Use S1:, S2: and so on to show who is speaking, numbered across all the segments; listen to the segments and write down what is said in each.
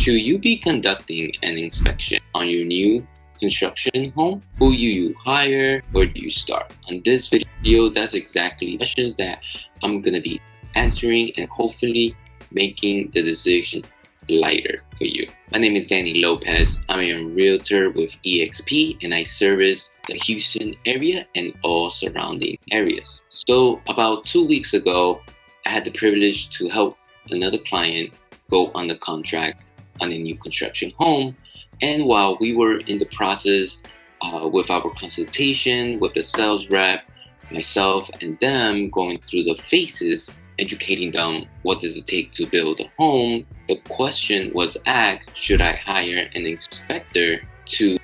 S1: Should you be conducting an inspection on your new construction home? Who you hire? Where do you start? On this video, that's exactly the questions that I'm gonna be answering and hopefully making the decision lighter for you. My name is Dany Lopez. I'm a realtor with EXP and I service the Houston area and all surrounding areas. So about 2 weeks ago, I had the privilege to help another client go on the contract on a new construction home. And while we were in the process with our consultation with the sales rep, myself and them going through the phases, educating them what does it take to build a home, the question was asked, should I hire an inspector to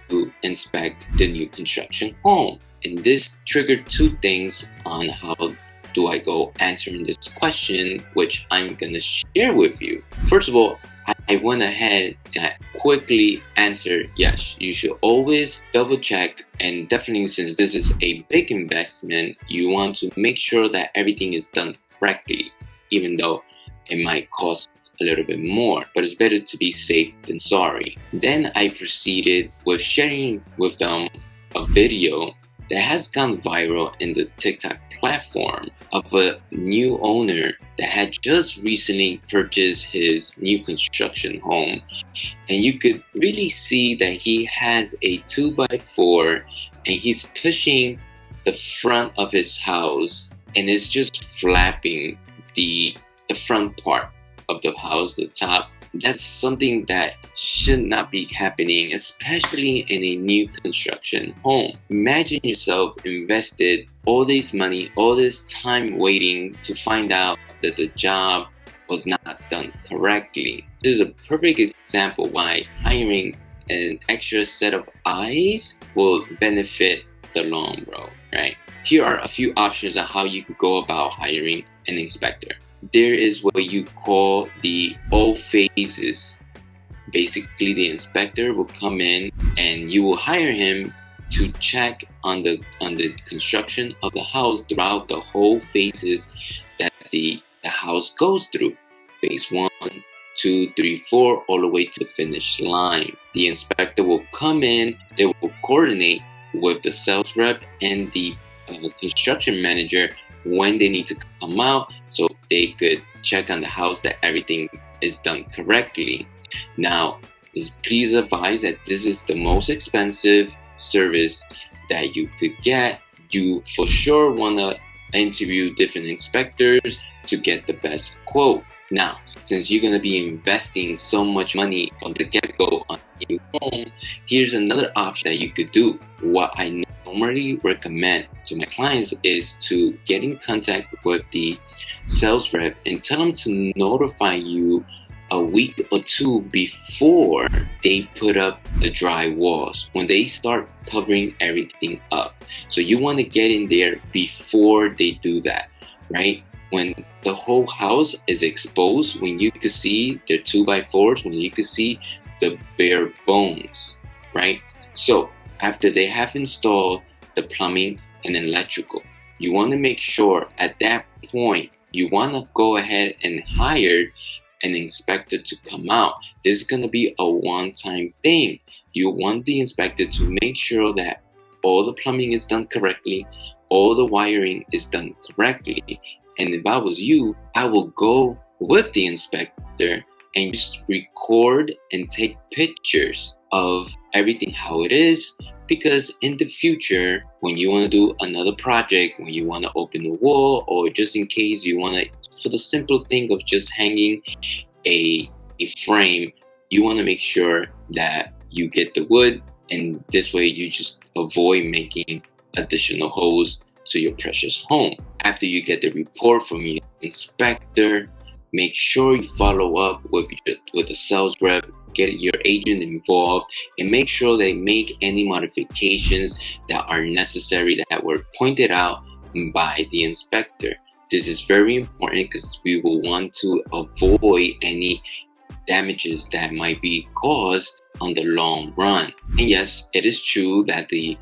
S1: inspect the new construction home? And this triggered two things on how do I go answering this question, which I'm gonna share with you. First of all, I went ahead and I quickly answered yes. You should always double check, and definitely since this is a big investment, you want to make sure that everything is done correctly, even though it might cost a little bit more, but it's better to be safe than sorry. Then I proceeded with sharing with them a video that has gone viral in the TikTok platform of a new owner that had just recently purchased his new construction home. And you could really see that he has a 2x4 and he's pushing the front of his house and it's just flapping the front part of the house, the top. That's something that should not be happening, especially in a new construction home. Imagine yourself invested all this money, all this time waiting to find out that the job was not done correctly. This is a perfect example why hiring an extra set of eyes will benefit the long run, right? Here are a few options on how you could go about hiring an inspector. There is what you call the all phases. Basically, the inspector will come in and you will hire him to check on the construction of the house throughout the whole phases that the house goes through. Phase 1, 2, 3, 4, all the way to the finish line. The inspector will come in, they will coordinate with the sales rep and the construction manager when they need to come out so they could check on the house that everything is done correctly. Now, please advise that this is the most expensive service that you could get. You for sure want to interview different inspectors to get the best quote. Now, since you're going to be investing so much money from the get-go on a new home, here's another option that you could do. What I normally recommend to my clients is to get in contact with the sales rep and tell them to notify you a week or two before they put up the dry walls, when they start covering everything up. So you want to get in there before they do that, right? When the whole house is exposed, when you can see the 2x4s, when you can see the bare bones, right? So after they have installed the plumbing and electrical, you want to make sure at that point, you want to go ahead and hire an inspector to come out. This is going to be a one-time thing. You want the inspector to make sure that all the plumbing is done correctly, all the wiring is done correctly. And if I was you, I will go with the inspector and just record and take pictures of everything how it is, because in the future, when you want to do another project, when you want to open the wall, or just in case you want to, for the simple thing of just hanging a frame, you want to make sure that you get the wood, and this way you just avoid making additional holes to your precious home. After you get the report from your inspector, make sure you follow up with the sales rep, get your agent involved, and make sure they make any modifications that are necessary that were pointed out by the inspector. This is very important because we will want to avoid any damages that might be caused on the long run. And yes, it is true that the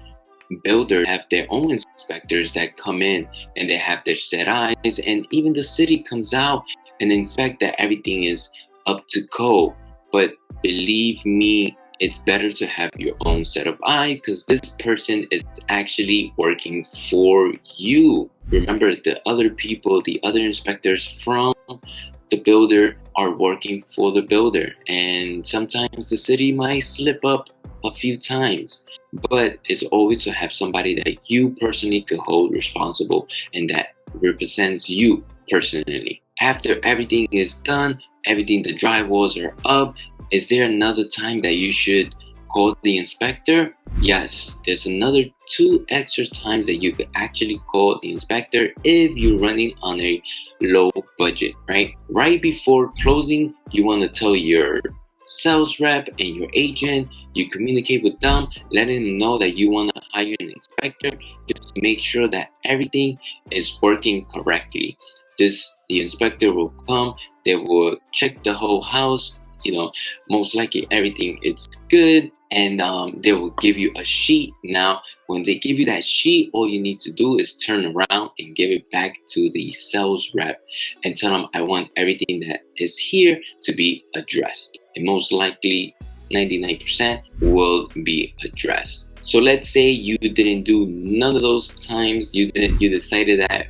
S1: builders have their own inspectors that come in and they have their set eyes, and even the city comes out and inspect that everything is up to code. But believe me, it's better to have your own set of eyes because this person is actually working for you. Remember, the other people, the other inspectors from the builder are working for the builder, and sometimes the city might slip up a few times, but it's always to have somebody that you personally could hold responsible and that represents you personally. After everything is done, everything, the drywalls are up, is there another time that you should call the inspector? Yes, there's another 2 extra times that you could actually call the inspector if you're running on a low budget, right? Right before closing, you want to tell your sales rep and your agent, you communicate with them, letting them know that you want to hire an inspector just to make sure that everything is working correctly. The inspector will come, they will check the whole house, most likely everything is good, and they will give you a sheet. Now, when they give you that sheet, all you need to do is turn around and give it back to the sales rep and tell them, I want everything that is here to be addressed. And most likely 99% will be addressed. So let's say you didn't do none of those times, you decided that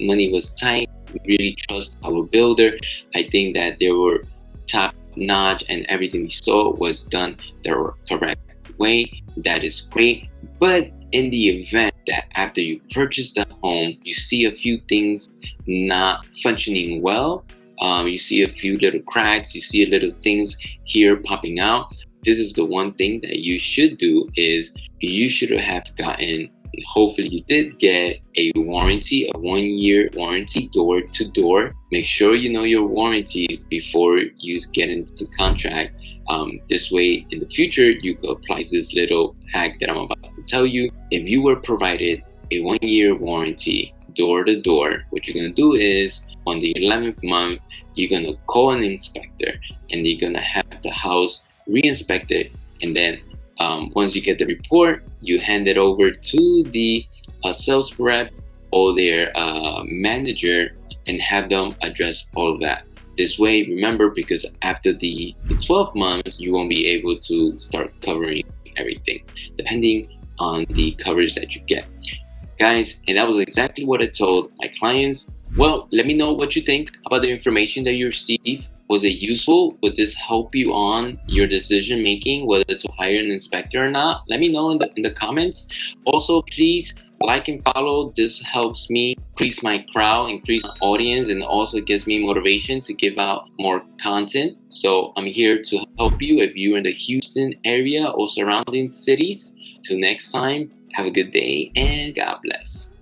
S1: money was tight, we really trust our builder. I think that they were top notch and everything we saw was done the correct way. That is great. But in the event that after you purchase the home, you see a few things not functioning well, you see a few little cracks, you see little things here popping out, this is the one thing that you should do is you should have gotten, hopefully you did get a warranty, a 1-year warranty, door to door. Make sure you know your warranties before you get into contract. This way in the future you could apply this little hack that I'm about to tell you. If you were provided a 1-year warranty door to door, what you're gonna do is on the 11th month you're gonna call an inspector and you're gonna have the house re-inspected, and then once you get the report, you hand it over to the sales rep or their manager and have them address all of that. This way, remember, because after the 12 months, you won't be able to start covering everything, depending on the coverage that you get. Guys, and that was exactly what I told my clients. Well, let me know what you think about the information that you received. Was it useful? Would this help you on your decision making, whether to hire an inspector or not? Let me know in the comments. Also, please like and follow. This helps me increase my crowd, increase my audience, and also gives me motivation to give out more content. So I'm here to help you if you're in the Houston area or surrounding cities. Till next time, have a good day and God bless.